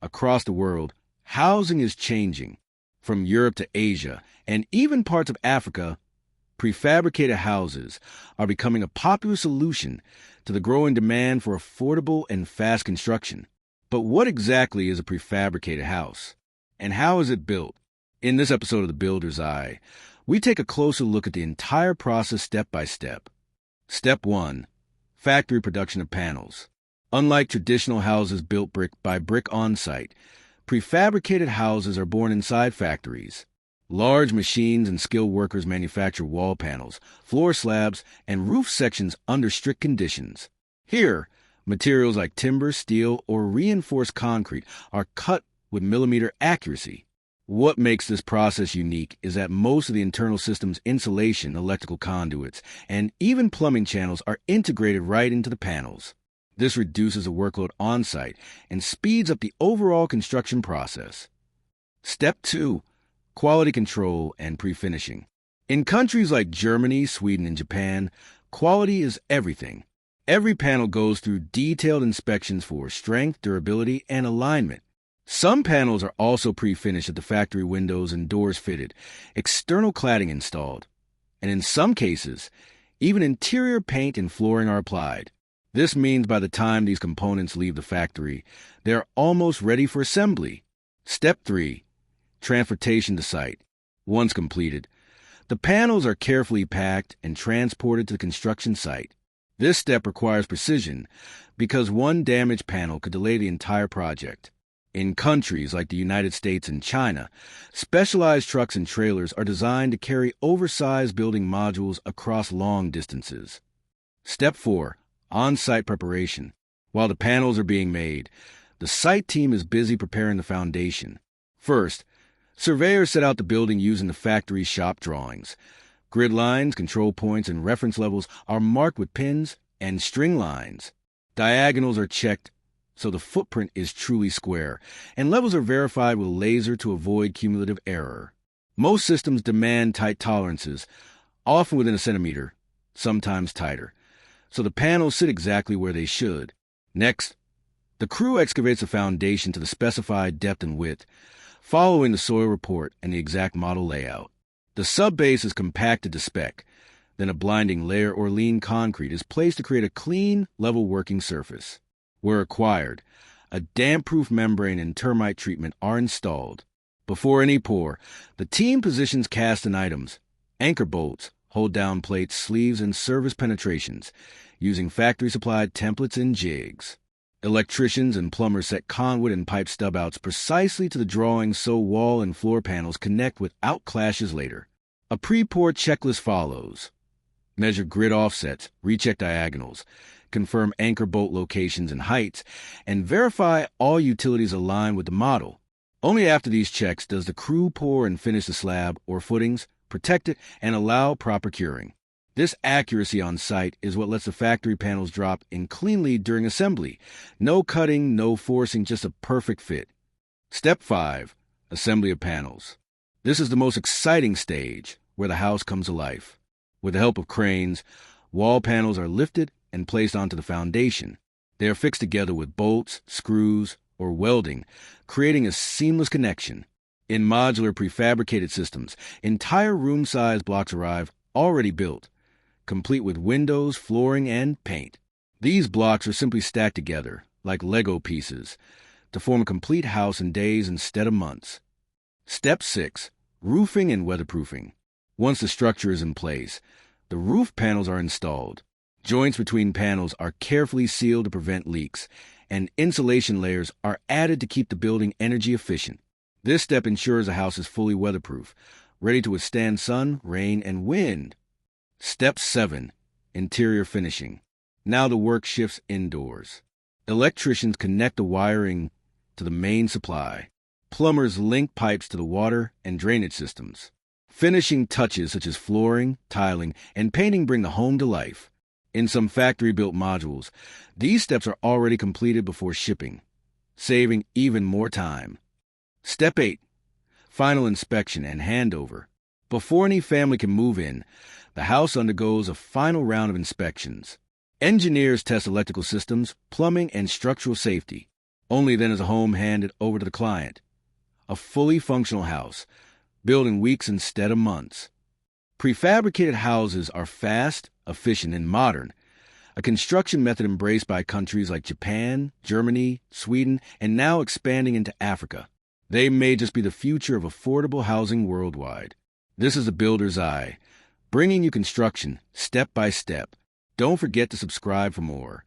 Across the world, housing is changing. From Europe to Asia, and even parts of Africa, prefabricated houses are becoming a popular solution to the growing demand for affordable and fast construction. But what exactly is a prefabricated house? And how is it built? In this episode of The Builder's Eye, we take a closer look at the entire process step by step. Step 1. Factory production of panels. Unlike traditional houses built brick by brick on-site, prefabricated houses are born inside factories. Large machines and skilled workers manufacture wall panels, floor slabs, and roof sections under strict conditions. Here, materials like timber, steel, or reinforced concrete are cut with millimeter accuracy. What makes this process unique is that most of the internal system's insulation, electrical conduits, and even plumbing channels are integrated right into the panels. This reduces the workload on-site and speeds up the overall construction process. Step 2. Quality control and pre-finishing. In countries like Germany, Sweden, and Japan, quality is everything. Every panel goes through detailed inspections for strength, durability, and alignment. Some panels are also pre-finished at the factory windows and doors fitted, external cladding installed, and in some cases, even interior paint and flooring are applied. This means by the time these components leave the factory, they are almost ready for assembly. Step 3. Transportation to site. Once completed, the panels are carefully packed and transported to the construction site. This step requires precision because one damaged panel could delay the entire project. In countries like the United States and China, specialized trucks and trailers are designed to carry oversized building modules across long distances. Step 4. On-site preparation. While the panels are being made, the site team is busy preparing the foundation. First, surveyors set out the building using the factory's shop drawings. Grid lines, control points, and reference levels are marked with pins and string lines. Diagonals are checked so the footprint is truly square, and levels are verified with a laser to avoid cumulative error. Most systems demand tight tolerances, often within a centimeter, sometimes tighter, so the panels sit exactly where they should. Next, the crew excavates the foundation to the specified depth and width, following the soil report and the exact model layout. The subbase is compacted to spec. Then a blinding layer or lean concrete is placed to create a clean, level working surface. Where required, a damp-proof membrane and termite treatment are installed. Before any pour, the team positions cast-in items, anchor bolts, hold-down plates, sleeves, and service penetrations, using factory-supplied templates and jigs. Electricians and plumbers set conduit and pipe stub-outs precisely to the drawings so wall and floor panels connect without clashes later. A pre-pour checklist follows. Measure grid offsets, recheck diagonals, confirm anchor bolt locations and heights, and verify all utilities align with the model. Only after these checks does the crew pour and finish the slab or footings, protect it, and allow proper curing. This accuracy on site is what lets the factory panels drop in cleanly during assembly. No cutting, no forcing, just a perfect fit. Step 5. Assembly of panels. This is the most exciting stage, where the house comes to life. With the help of cranes, wall panels are lifted and placed onto the foundation. They are fixed together with bolts, screws, or welding, creating a seamless connection. In modular prefabricated systems, entire room-sized blocks arrive already built, complete with windows, flooring, and paint. These blocks are simply stacked together, like Lego pieces, to form a complete house in days instead of months. Step 6. Roofing and weatherproofing. Once the structure is in place, the roof panels are installed. Joints between panels are carefully sealed to prevent leaks, and insulation layers are added to keep the building energy efficient. This step ensures the house is fully weatherproof, ready to withstand sun, rain, and wind. Step 7. Interior finishing. Now the work shifts indoors. Electricians connect the wiring to the main supply. Plumbers link pipes to the water and drainage systems. Finishing touches such as flooring, tiling, and painting bring the home to life. In some factory-built modules, these steps are already completed before shipping, saving even more time. Step 8. Final inspection and handover. Before any family can move in, the house undergoes a final round of inspections. Engineers test electrical systems, plumbing, and structural safety. Only then is a home handed over to the client. A fully functional house, built in weeks instead of months. Prefabricated houses are fast, efficient, and modern, a construction method embraced by countries like Japan, Germany, Sweden, and now expanding into Africa. They may just be the future of affordable housing worldwide. This is The Builder's Eye, bringing you construction step by step. Don't forget to subscribe for more.